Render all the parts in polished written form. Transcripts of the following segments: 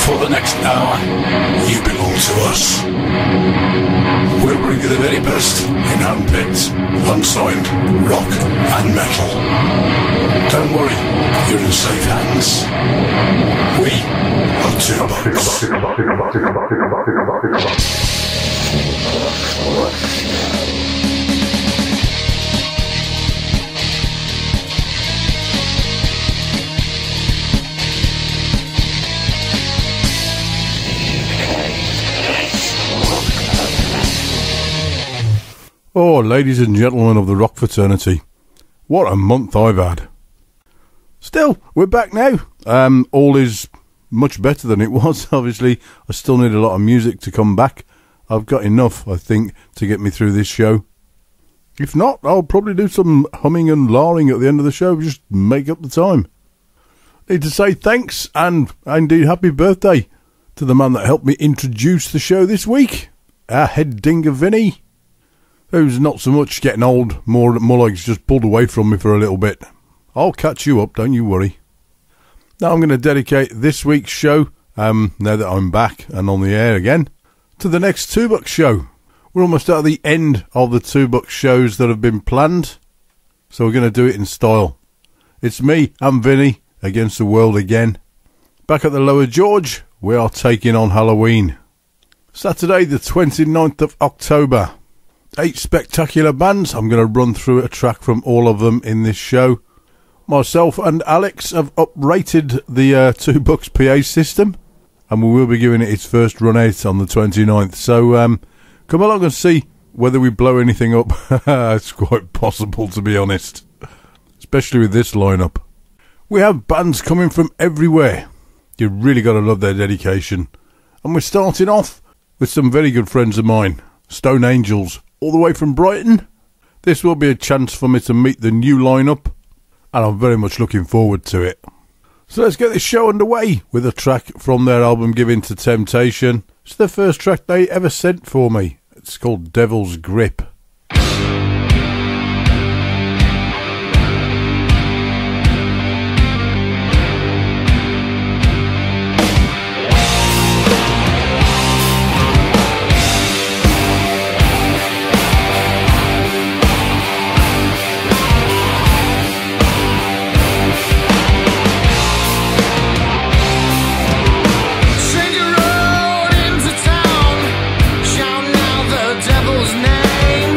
For the next hour, you belong to us. We'll bring you the very best in handpicked, unsigned rock and metal. Don't worry, you're in safe hands. We are Two Bucks. Oh, ladies and gentlemen of the rock fraternity, what a month I've had. Still, we're back now. All is much better than it was. Obviously, I still need a lot of music to come back. I've got enough, I think, to get me through this show. If not, I'll probably do some humming and lawing at the end of the show, just make up the time. Need to say thanks and indeed happy birthday to the man that helped me introduce the show this week, our head dinger Vinny, who's not so much getting old, more like he's just pulled away from me for a little bit. I'll catch you up, don't you worry. Now I'm going to dedicate this week's show, now that I'm back and on the air again, to the next Two Bucks show. We're almost at the end of the Two Bucks shows that have been planned, so we're going to do it in style. It's me and Vinny against the world again. Back at the Lower George, we are taking on Halloween. Saturday the 29th of October. 8 spectacular bands. I'm going to run through a track from all of them in this show. Myself and Alex have uprated the Two Bucks PA system, and we will be giving it its first run out on the 29th. So come along and see whether we blow anything up. It's quite possible, to be honest, especially with this lineup. We have bands coming from everywhere. You really got to love their dedication. And we're starting off with some very good friends of mine, Stone Angels, all the way from Brighton. This will be a chance for me to meet the new lineup, and I'm very much looking forward to it. So let's get this show underway with a track from their album Give In to Temptation. It's the first track they ever sent for me. It's called Devil's Grip. Devil's name.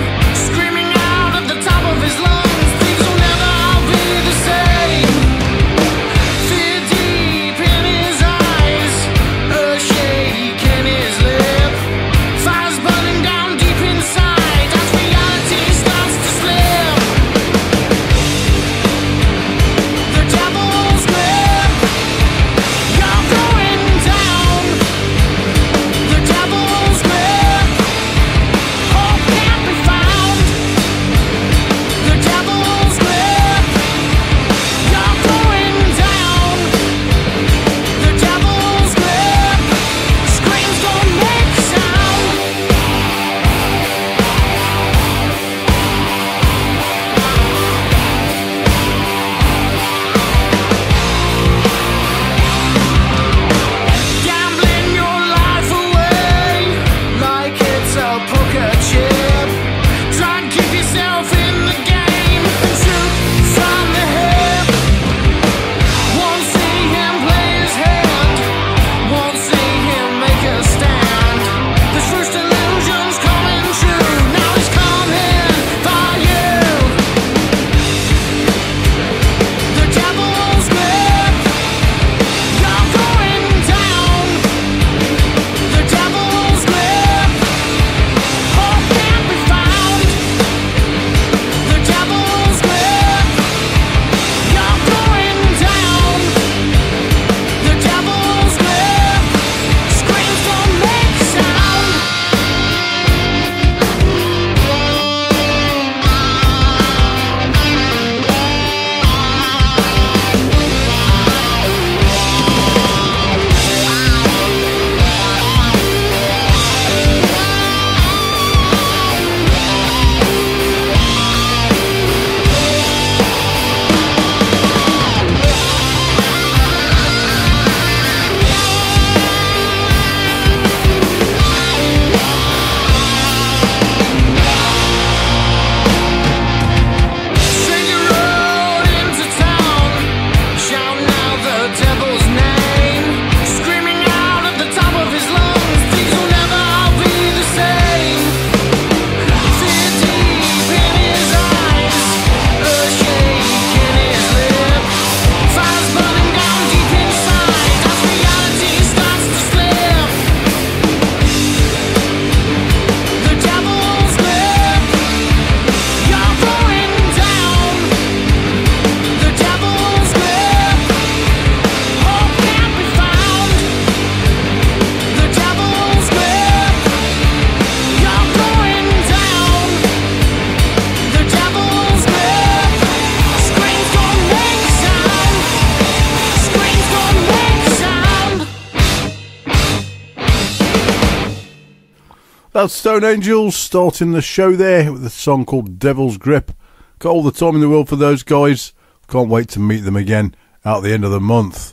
That's Stone Angels starting the show there with a song called Devil's Grip. Got all the time in the world for those guys. Can't wait to meet them again at the end of the month.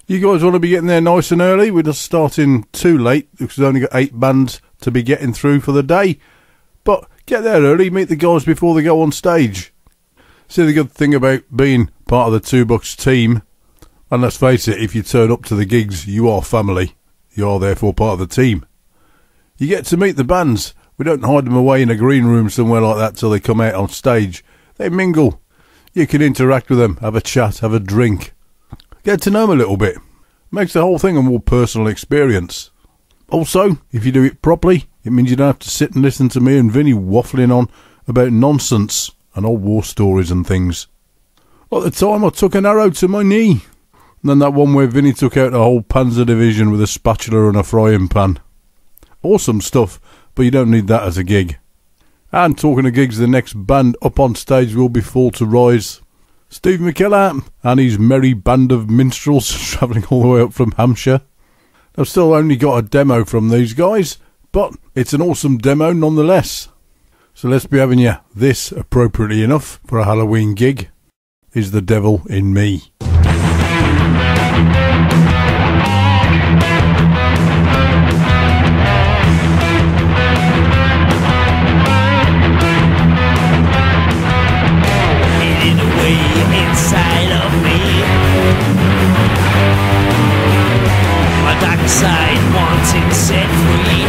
You guys want to be getting there nice and early? We're just starting too late because we've only got 8 bands to be getting through for the day. But get there early, meet the guys before they go on stage. See, the good thing about being part of the Two Bucks team, and let's face it, if you turn up to the gigs, you are family. You are therefore part of the team. You get to meet the bands. We don't hide them away in a green room somewhere like that till they come out on stage. They mingle. You can interact with them, have a chat, have a drink. Get to know them a little bit. Makes the whole thing a more personal experience. Also, if you do it properly, it means you don't have to sit and listen to me and Vinny waffling on about nonsense and old war stories and things. At the time, I took an arrow to my knee. And then that one where Vinny took out a whole Panzer division with a spatula and a frying pan. Awesome stuff, but you don't need that as a gig. And talking of gigs, the next band up on stage will be Fall to Rise. Steve McKellar and his merry band of minstrels travelling all the way up from Hampshire. I've still only got a demo from these guys, but it's an awesome demo nonetheless. So let's be having you this, appropriately enough, for a Halloween gig, is The Devil in Me. Inside of me, my dark side wanting set free,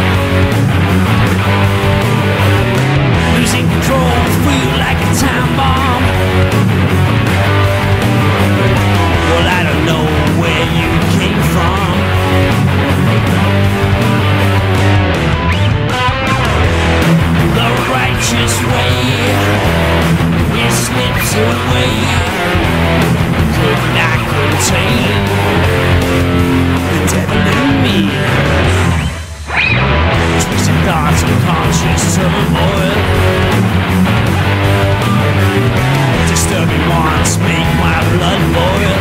losing control, feel like a time bomb. Well, I don't know where you came from. The righteous way, it slips away. Could not contain the devil in me. Twisted thoughts of conscious turmoil, disturbing wants make my blood boil.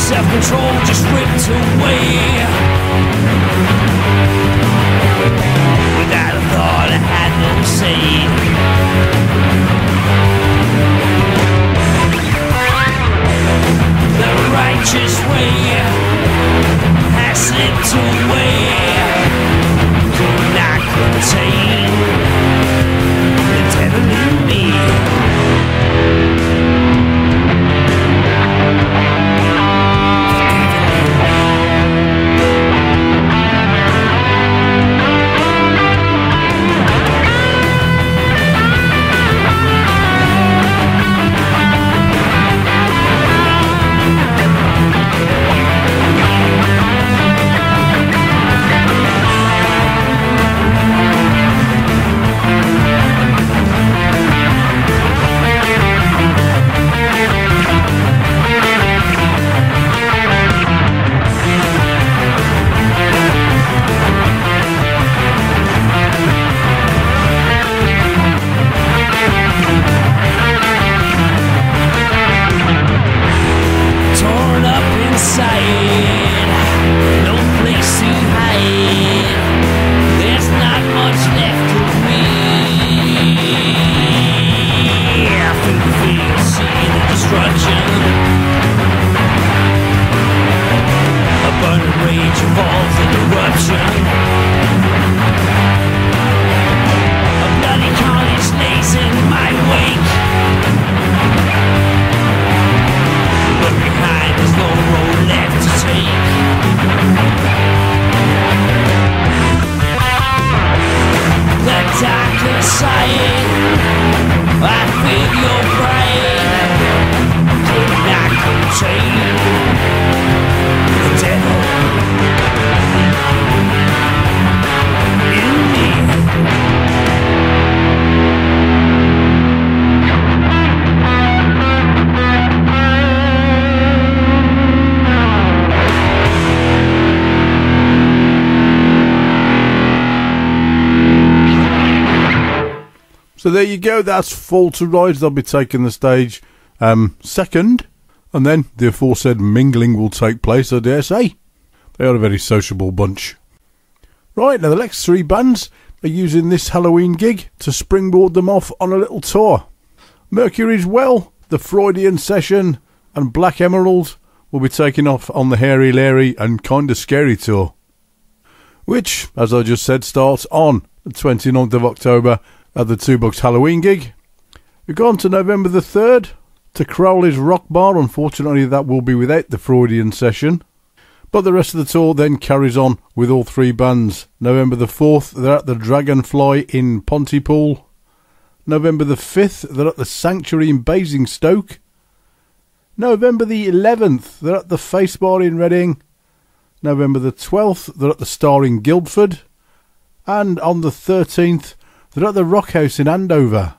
Self-control just ripped away. Without a thought, I had no say. The righteous way has slipped away. Could not contain the devil in me. So there you go, that's Fall to Rise. They'll be taking the stage second, and then the aforesaid mingling will take place, I dare say. They are a very sociable bunch. Right, now the next three bands are using this Halloween gig to springboard them off on a little tour. Mercury's Well, the Freudian Session, and Black Emerald will be taking off on the Hairy Larry and Kinda Scary tour, which, as I just said, starts on the 29th of October at the Two Bucks Halloween gig. We've gone to November the 3rd to Crowley's Rock Bar. Unfortunately, that will be without the Freudian Session. But the rest of the tour then carries on with all three bands. November the 4th, they're at the Dragonfly in Pontypool. November the 5th, they're at the Sanctuary in Basingstoke. November the 11th, they're at the Face Bar in Reading. November the 12th, they're at the Star in Guildford. And on the 13th, they're at the Rock House in Andover.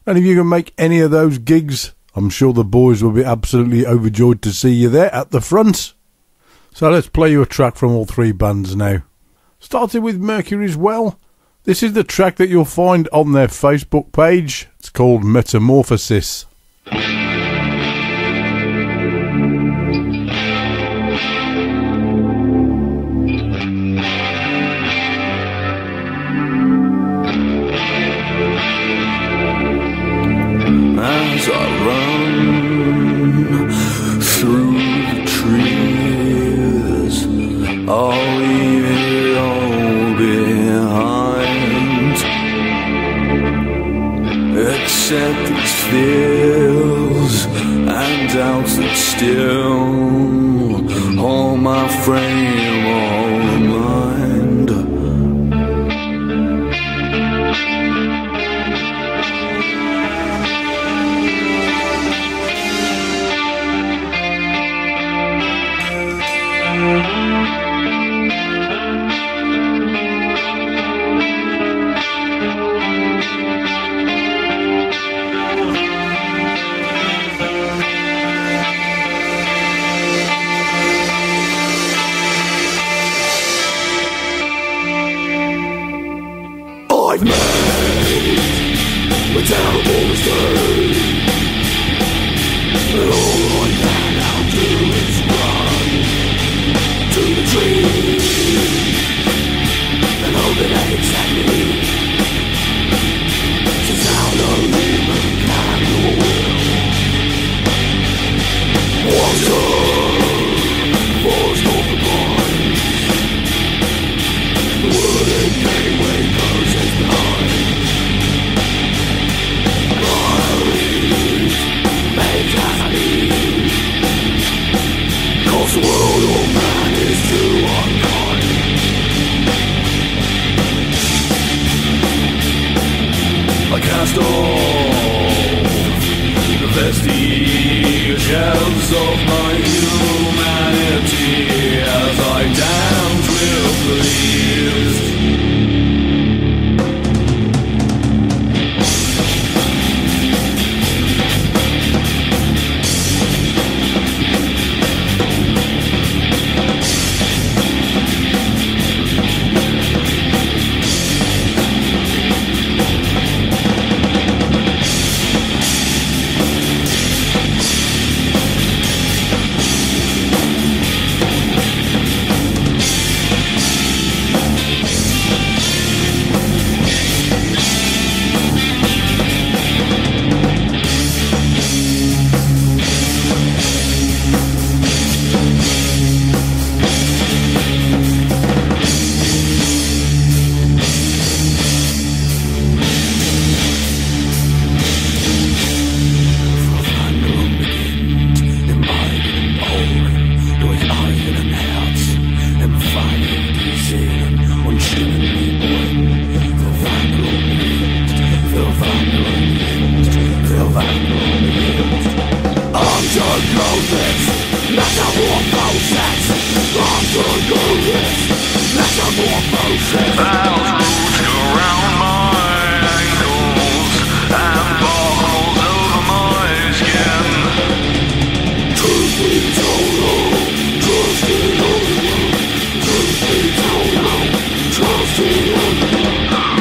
And if you can make any of those gigs, I'm sure the boys will be absolutely overjoyed to see you there at the front. So let's play you a track from all three bands now. Starting with Mercury's Well. This is the track that you'll find on their Facebook page. It's called Metamorphosis. As I run through the trees, I'll leave it all behind, except these fears and doubts that still hold my frame of mind. I've made a terrible mistake, and all I can now do is run to the tree and hope that I accept me. Since how no human can or will water forced off the pines. The word gateway closes behind. Cause the world of man is too unkind. I cast off the vestiges of my humanity as I damned will please.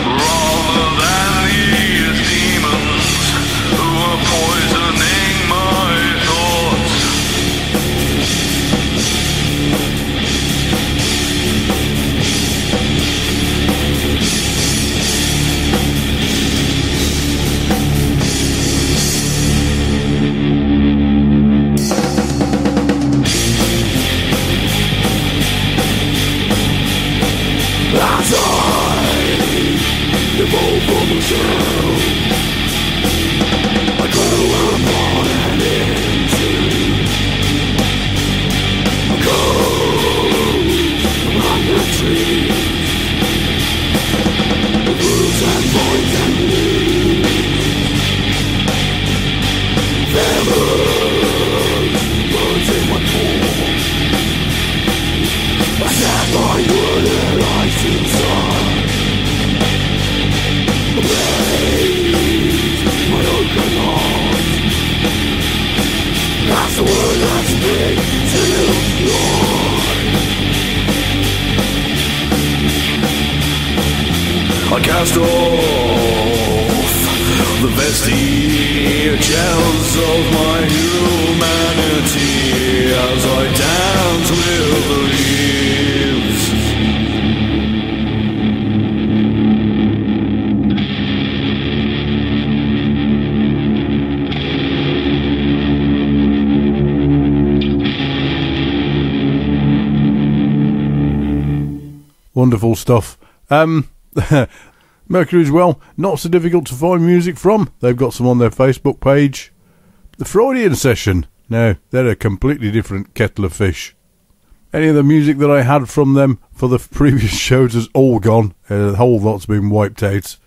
Rather than these I cast off the vestiges of my humanity as I dance with the leaves. Wonderful stuff. Mercury as well, not so difficult to find music from. They've got some on their Facebook page. The Freudian Session. Now, they're a completely different kettle of fish. Any of the music that I had from them for the previous shows is all gone. The whole lot's been wiped out.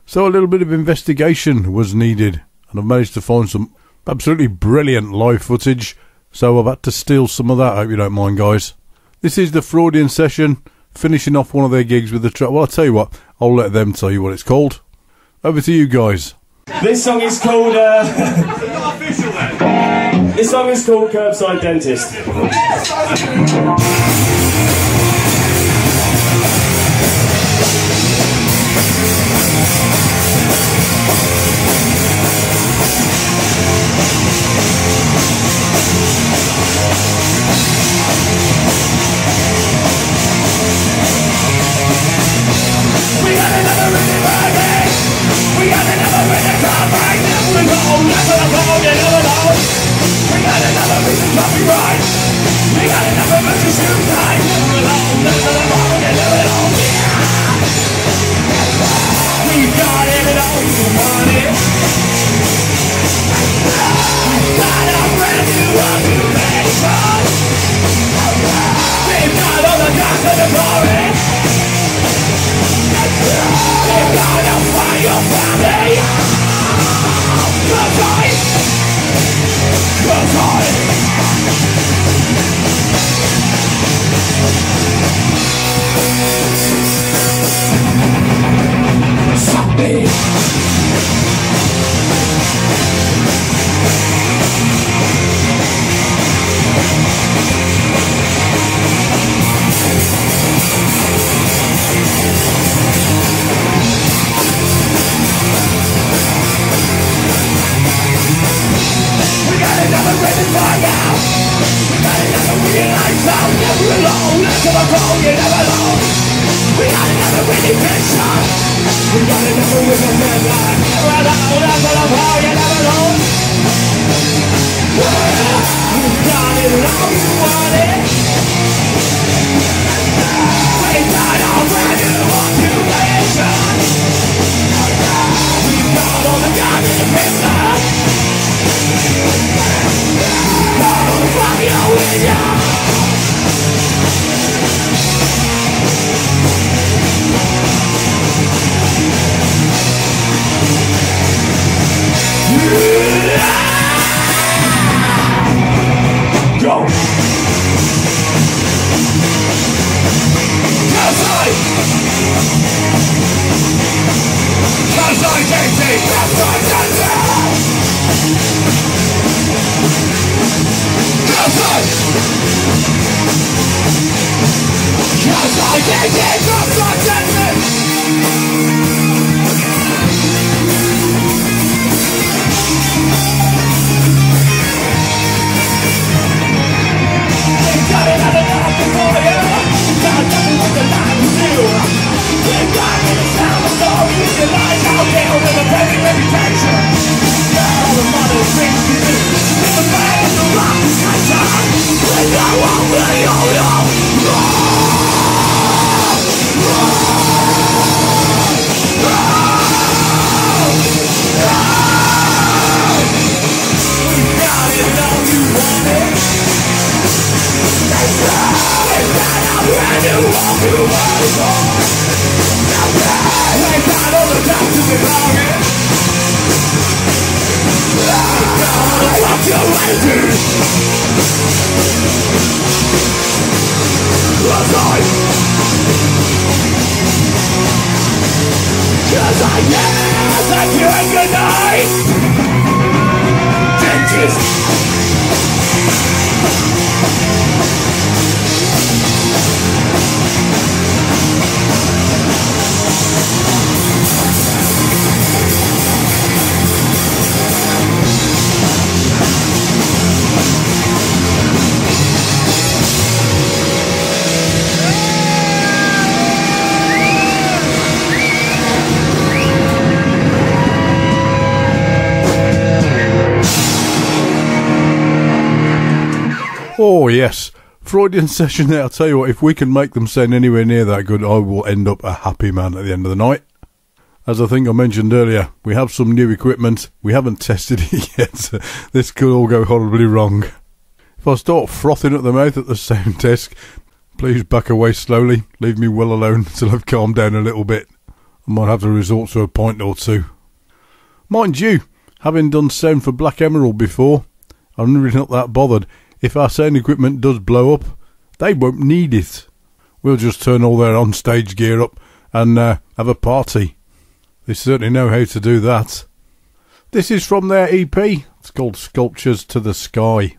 So a little bit of investigation was needed, and I've managed to find some absolutely brilliant live footage. So I've had to steal some of that. I hope you don't mind, guys. This is the Freudian Session, finishing off one of their gigs with the track. Well, I'll tell you what, I'll let them tell you what it's called. Over to you guys. This song is called This song is called Curbside Dentist. We got another really burning. We got another really covering. We're going never alone, you never know. We got another reason to be right. We got another reason to shoot time. We're alone, never alone, you never know. We got it all you wanted. Got a brand new occupation. We've got all the guns in the glory. We're gonna find your family. Goodbye. Goodbye. Stop me. We got another reason for now. We got another realize now. Never alone, never alone, you never know. We got another winning picture. We got another winning midnight. Never alone, never alone, you never know. You got it all you wanted. We got our brand new occupation. We got all the guns in the picture. Go! Outside! Outside, Casey! Outside, outside! Outside! Outside, Casey! Outside, Casey! Got another night before you. Got nothing but the life to do. We're back in the sound of story. With your life out there with a perfect reputation. Now all the modern things you do. With the man in the rock sunshine. With no one will you We got it all you wanted. Brand new occupation. We got all the time to be longing. We got all the fluctuations. Outside. 'Cause I guess that you ain't good night. Dentist. Oh, yes. Freudian Session there. I'll tell you what, if we can make them sound anywhere near that good, I will end up a happy man at the end of the night. As I think I mentioned earlier, we have some new equipment. We haven't tested it yet, so this could all go horribly wrong. If I start frothing at the mouth at the sound desk, please back away slowly. Leave me well alone until I've calmed down a little bit. I might have to resort to a pint or two. Mind you, having done sound for Black Emerald before, I'm really not that bothered. If our sound equipment does blow up, they won't need it. We'll just turn all their on-stage gear up and have a party. They certainly know how to do that. This is from their EP. It's called Sculptures to the Sky.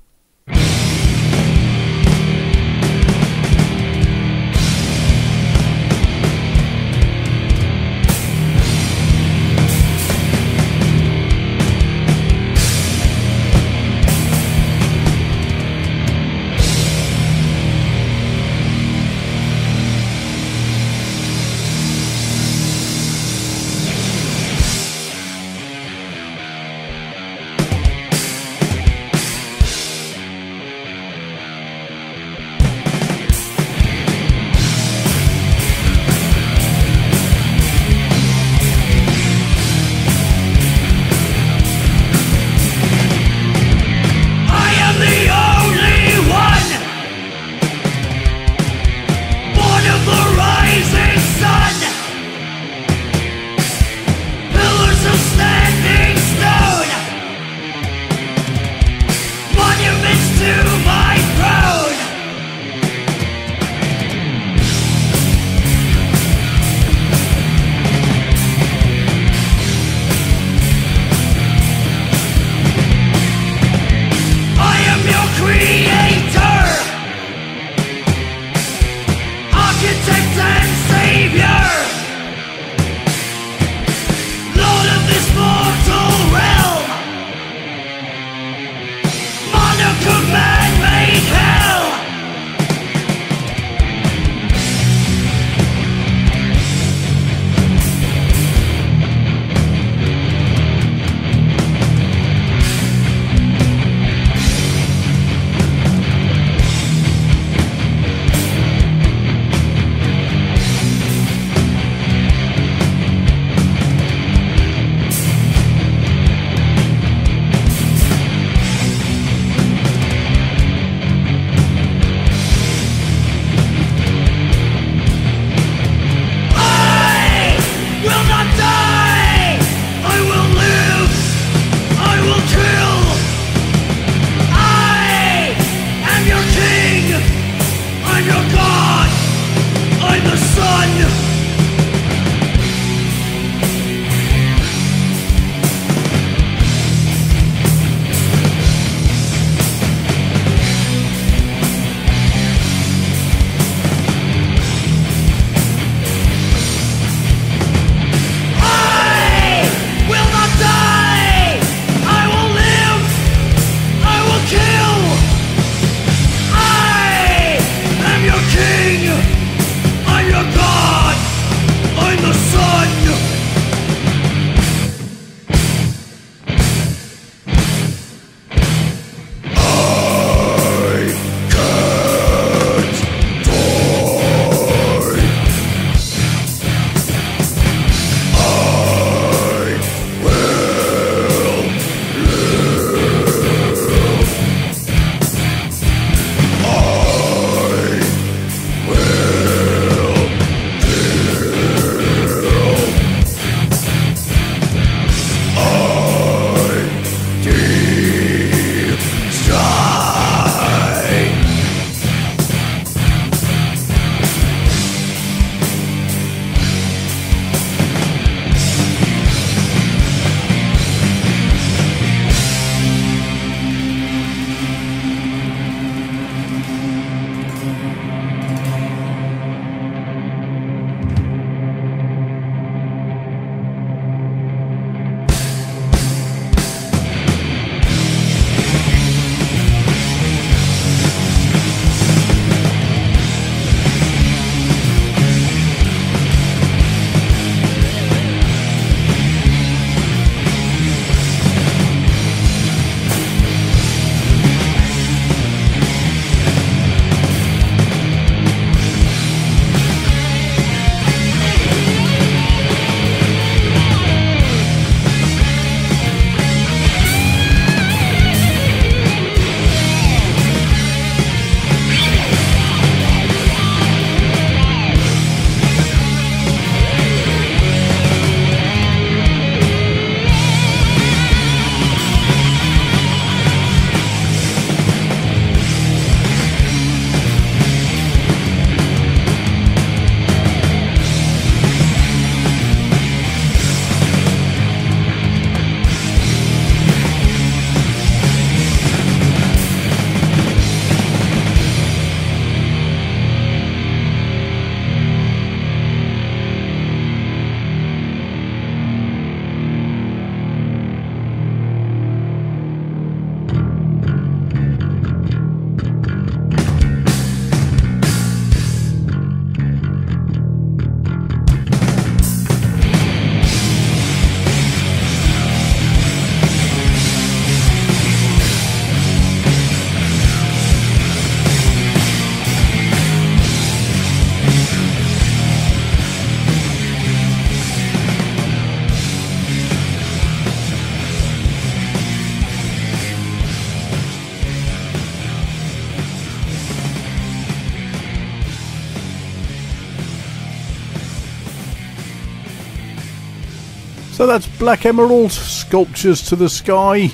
So that's Black Emerald, Sculptures to the Sky.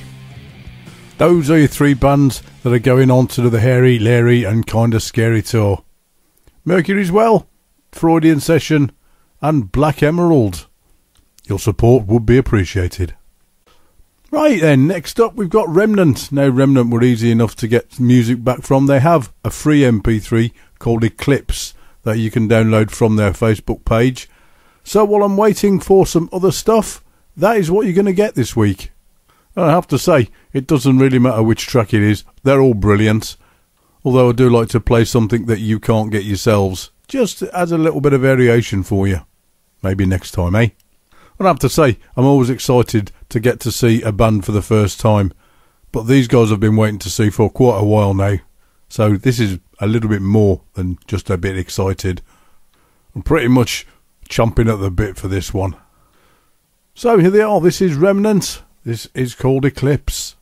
Those are your three bands that are going on to the Hairy, Larry and Kinda Scary tour. Mercury's well, Freudian Session and Black Emerald. Your support would be appreciated. Right then, next up we've got Remnant. Now Remnant were easy enough to get music back from. They have a free MP3 called Eclipse that you can download from their Facebook page. So while I'm waiting for some other stuff, that is what you're going to get this week. I have to say, it doesn't really matter which track it is, they're all brilliant. Although I do like to play something that you can't get yourselves, just as a little bit of variation for you. Maybe next time, eh? I have to say, I'm always excited to get to see a band for the first time. But these guys I've been waiting to see for quite a while now. So this is a little bit more than just a bit excited. I'm pretty much chomping at the bit for this one. So here they are, this is Remnant, this is called Eclipse.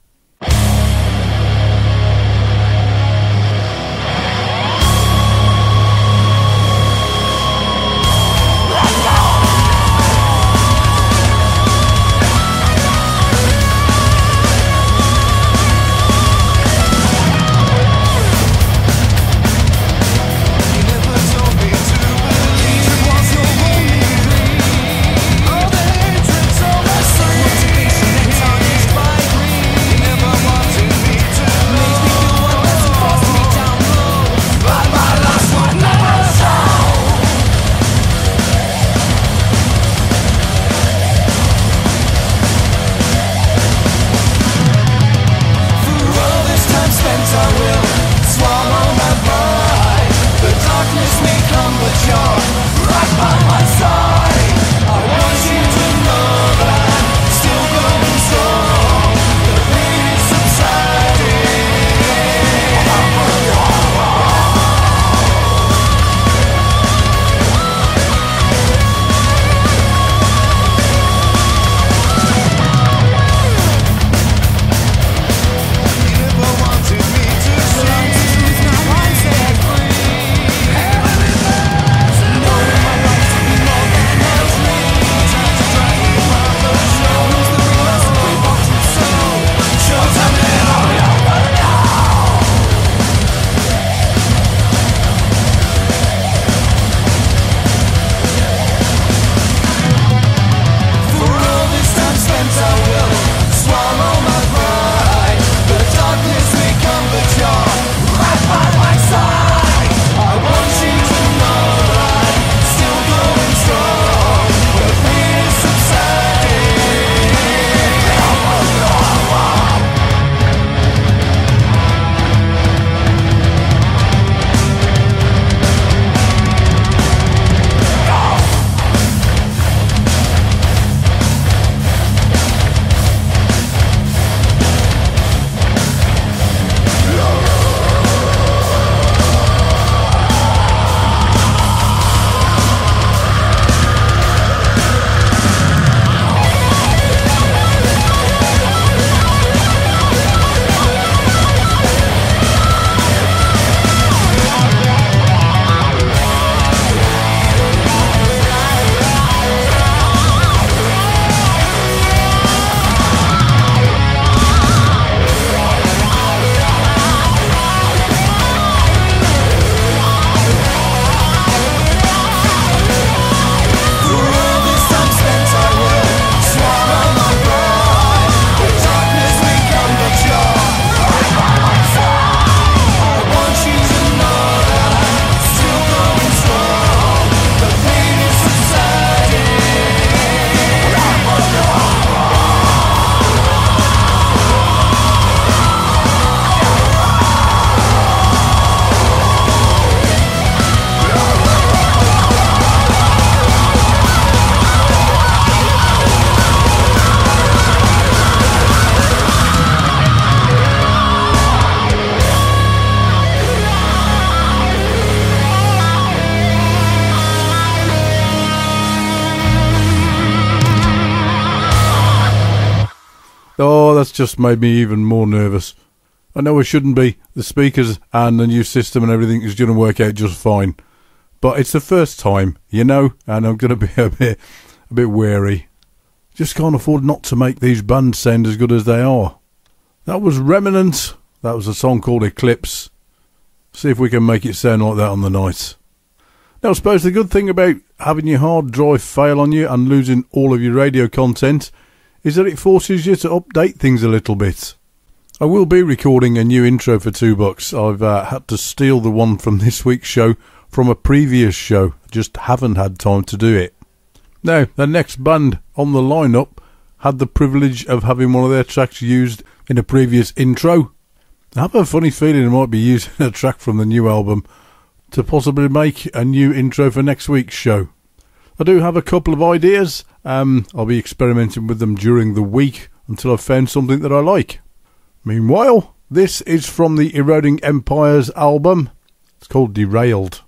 Oh, that's just made me even more nervous. I know I shouldn't be. The speakers and the new system and everything is going to work out just fine. But it's the first time, you know, and I'm going to be a bit wary. Just can't afford not to make these bands sound as good as they are. That was Remnant. That was a song called Eclipse. See if we can make it sound like that on the night. Now, I suppose the good thing about having your hard drive fail on you and losing all of your radio content is that it forces you to update things a little bit. I will be recording a new intro for $2. I've had to steal the one from this week's show from a previous show. Just haven't had time to do it. Now, the next band on the lineup had the privilege of having one of their tracks used in a previous intro. I have a funny feeling I might be using a track from the new album to possibly make a new intro for next week's show. I do have a couple of ideas. I'll be experimenting with them during the week until I've found something that I like. Meanwhile, this is from the Eroding Empires album. It's called Derailed.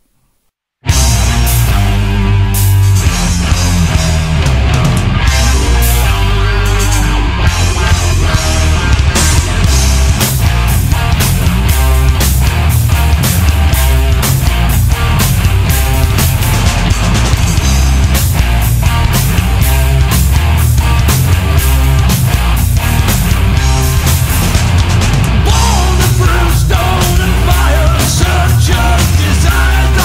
Born of brimstone and fire, such a desire.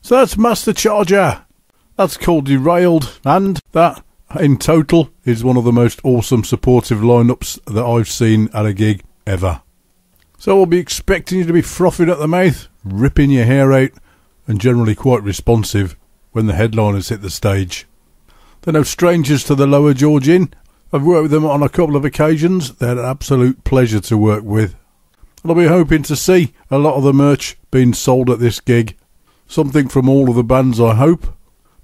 So that's Master Charger. That's called Derailed, and that, in total, is one of the most awesome supportive lineups that I've seen at a gig ever. So we'll be expecting you to be frothing at the mouth, ripping your hair out, and generally quite responsive when the headliners hit the stage. They're no strangers to the Lower George Inn. I've worked with them on a couple of occasions. They're an absolute pleasure to work with. And I'll be hoping to see a lot of the merch being sold at this gig. Something from all of the bands, I hope.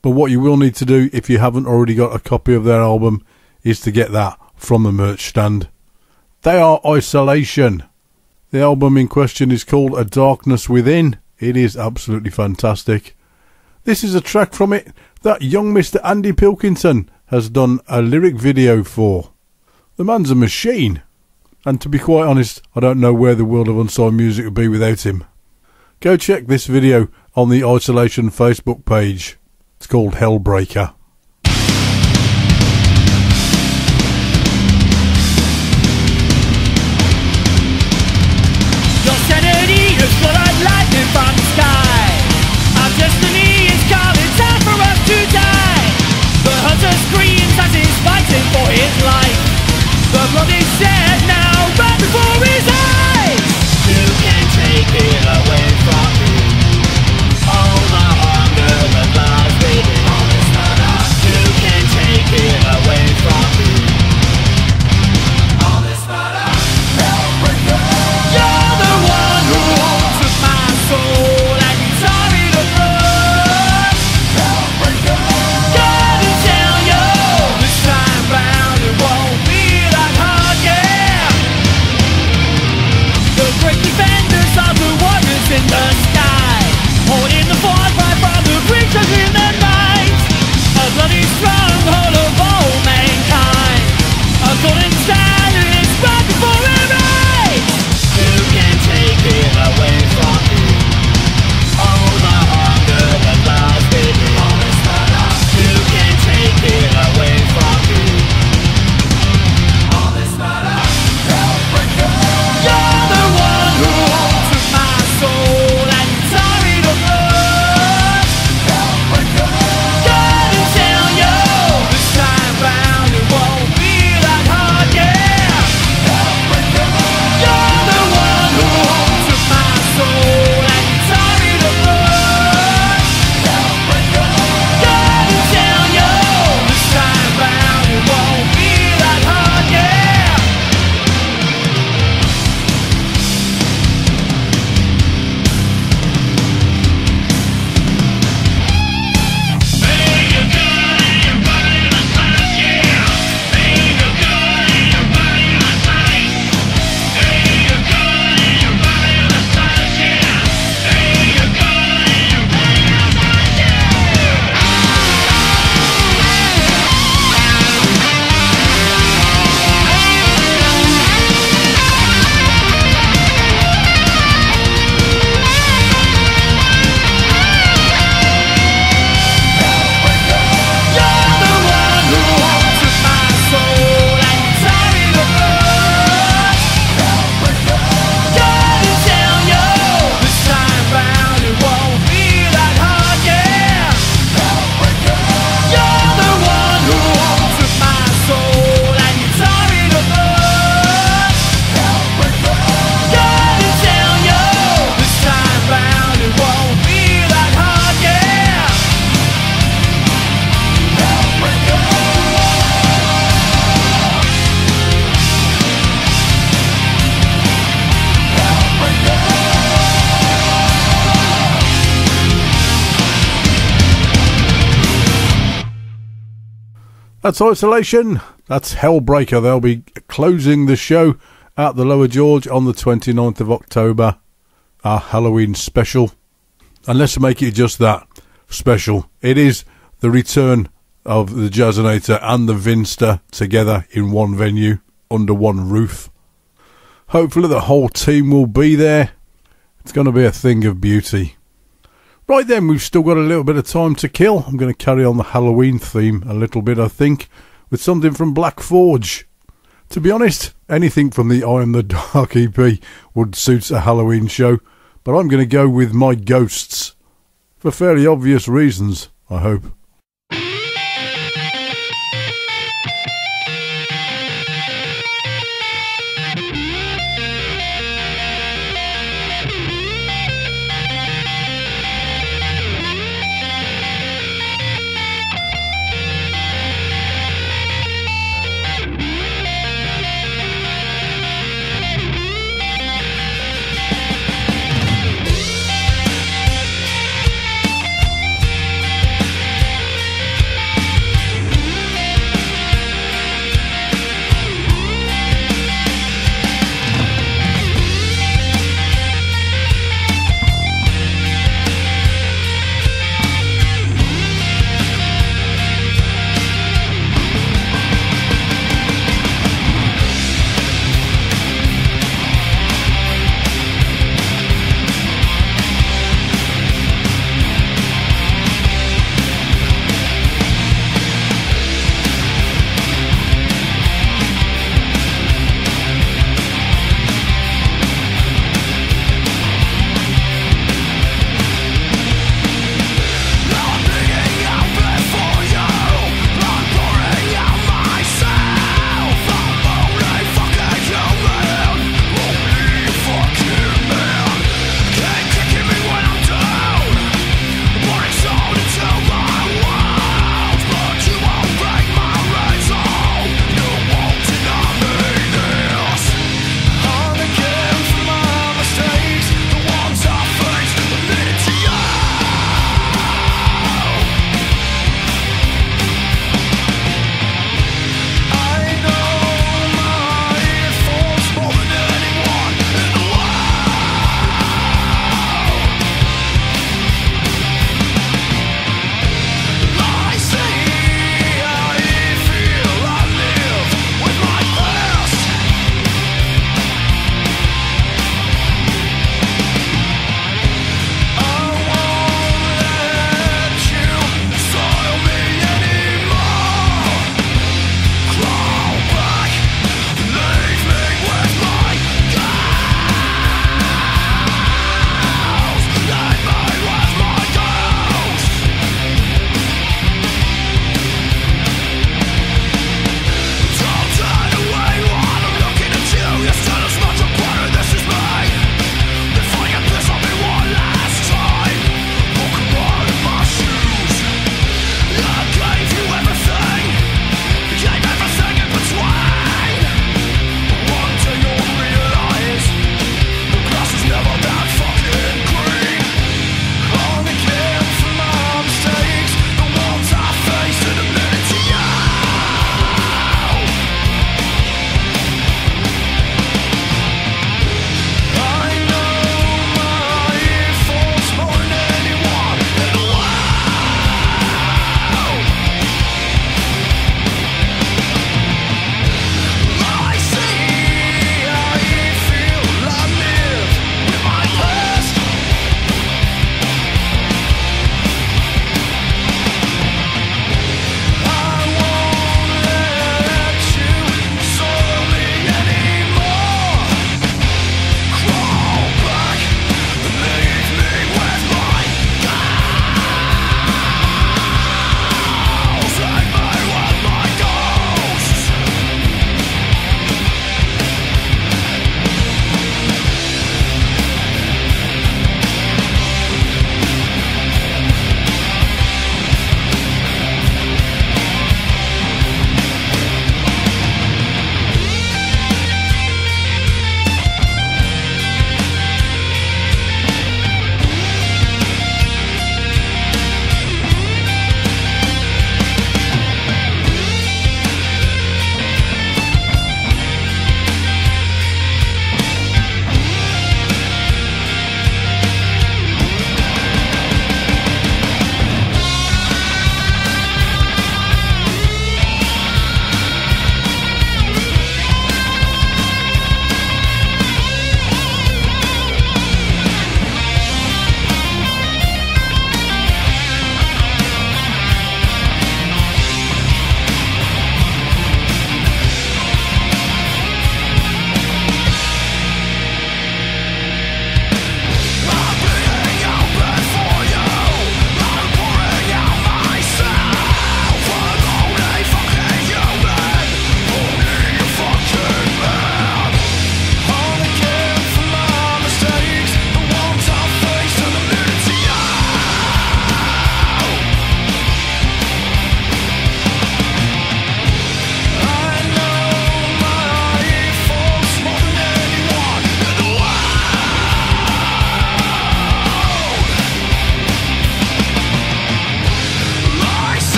But what you will need to do, if you haven't already got a copy of their album, is to get that from the merch stand. They are Isolation. The album in question is called A Darkness Within. It is absolutely fantastic. This is a track from it that young Mr. Andy Pilkington has done a lyric video for. The man's a machine, and to be quite honest, I don't know where the world of unsigned music would be without him. Go check this video on the Isolation Facebook page. It's called Hellbreaker. Your sanity is blood lightning from the sky. Our destiny is calling, time for us to die. The hunter screams as he's fighting for his life. The blood is shed now, right before his eyes. You can take it away from me. All the hunger that lies within. You can take it away from me. All this murder, Hellbreaker. You're the one who took my soul and you tore me to blood. Hellbreaker. Gotta tell you, this time round it won't be that hard, yeah. The great defenders of the warriors in the sky, holding the fort right from the creatures in the night. A bloody stronghold of all mankind. A golden standard is right before our eyes. You can take it away from me. All the hunger that lies within. You can take it away from me. All this murder, Hellbreaker. You're the one who took my soul and you tore me to blood. Hellbreaker. Gotta tell you, this time round it won't be that hard, yeah. Hellbreaker. You're the one who took my soul and you tore me to blood. Hellbreaker. Gotta tell you, this time round it won't be that hard, yeah. That's Isolation. That's Hellbreaker. They'll be closing the show at the Lower George on the 29th of October. Our Halloween special. And let's make it just that, special. It is the return of the Jazzinator and the Vinster together in one venue, under one roof. Hopefully the whole team will be there. It's going to be a thing of beauty. Right then, we've still got a little bit of time to kill. I'm going to carry on the Halloween theme a little bit, I think, with something from Black Forge. To be honest, anything from the I Am the Dark EP would suit a Halloween show, but I'm going to go with My Ghosts. For fairly obvious reasons, I hope.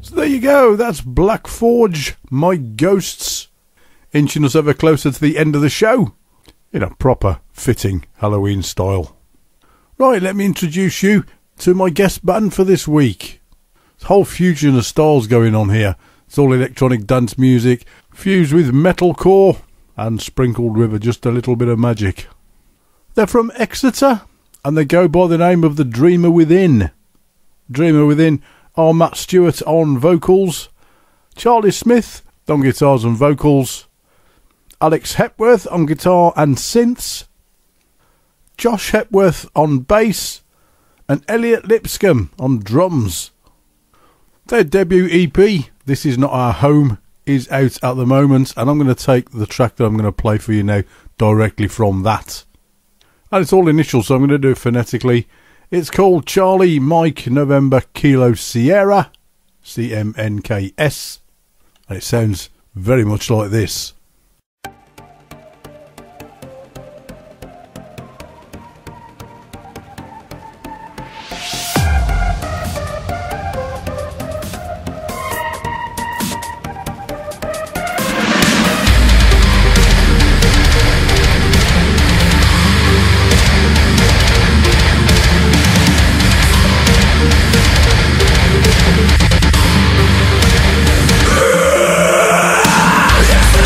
So there you go, that's Black Forge, My Ghosts, inching us ever closer to the end of the show, in a proper, fitting Halloween style. Right, let me introduce you to my guest band for this week. It's a whole fusion of styles going on here. It's all electronic dance music, fused with metalcore, and sprinkled with just a little bit of magic. They're from Exeter, and they go by the name of the Dreamer Within. Dreamer Within are Matt Stewart on vocals, Charlie Smith on guitars and vocals, Alex Hepworth on guitar and synths, Josh Hepworth on bass, and Elliot Lipscomb on drums. Their debut EP, This Is Not Our Home, is out at the moment, and I'm going to take the track that I'm going to play for you now directly from that. And it's all initials, so I'm going to do it phonetically. It's called Charlie Mike November Kilo Sierra, CMNKS, and it sounds very much like this.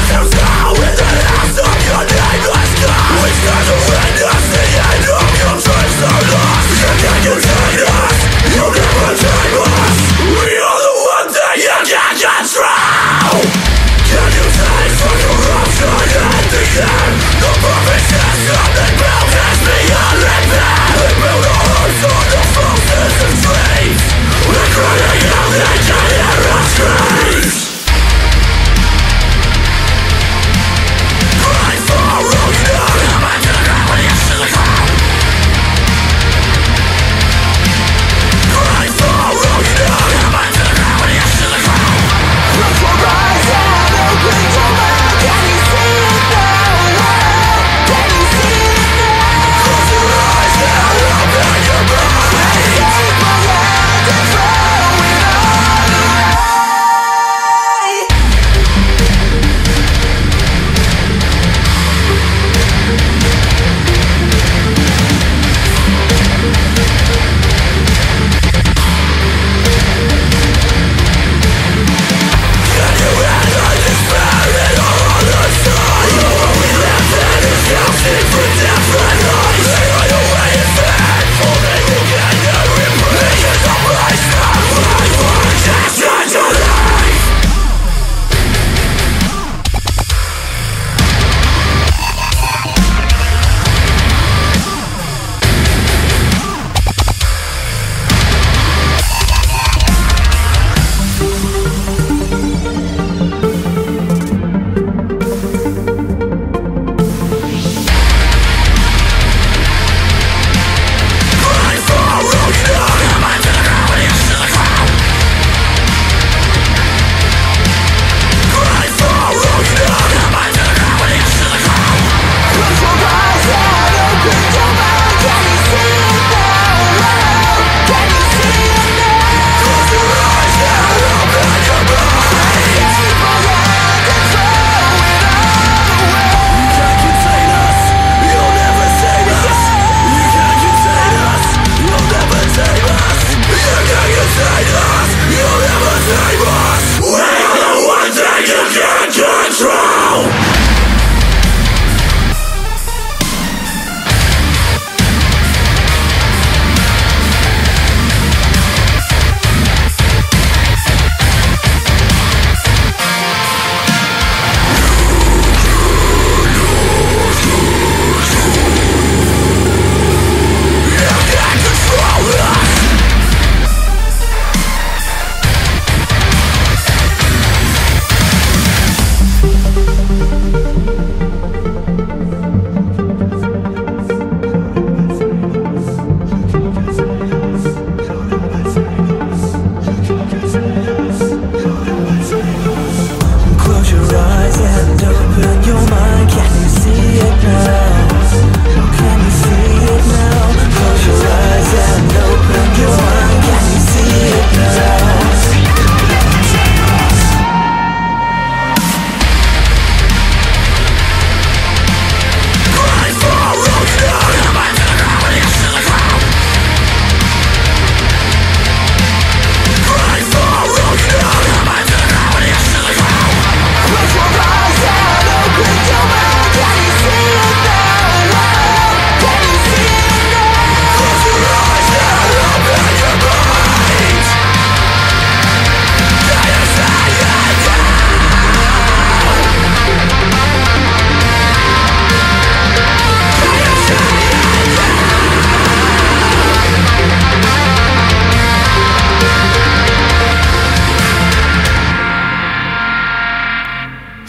This is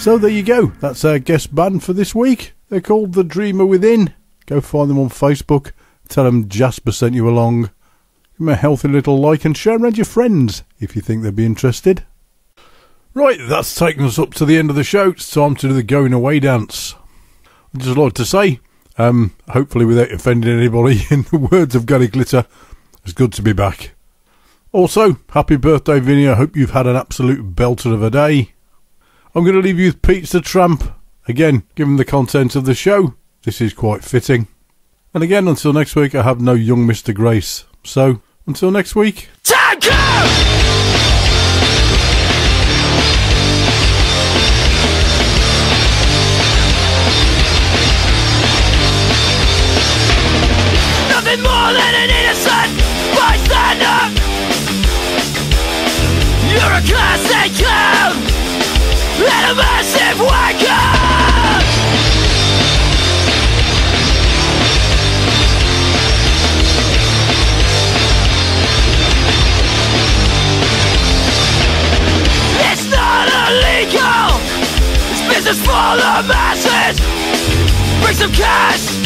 So there you go. That's our guest band for this week. They're called The Dreamer Within. Go find them on Facebook. Tell them Jasper sent you along. Give them a healthy little like and share around your friends if you think they'd be interested. Right, that's taken us up to the end of the show. It's time to do the going away dance. I'd just like to say, hopefully without offending anybody, in the words of Gary Glitter, it's good to be back. Also, happy birthday, Vinny. I hope you've had an absolute belter of a day. I'm going to leave you with Pizzatramp. Again, given the content of the show, this is quite fitting. And again, until next week, I have no young Mr. Grace. So, until next week. Time comes! Nothing more than an innocent bystander. You're a classic clown and a massive wanker. It's not illegal. It's business for the masses. Bring some cash.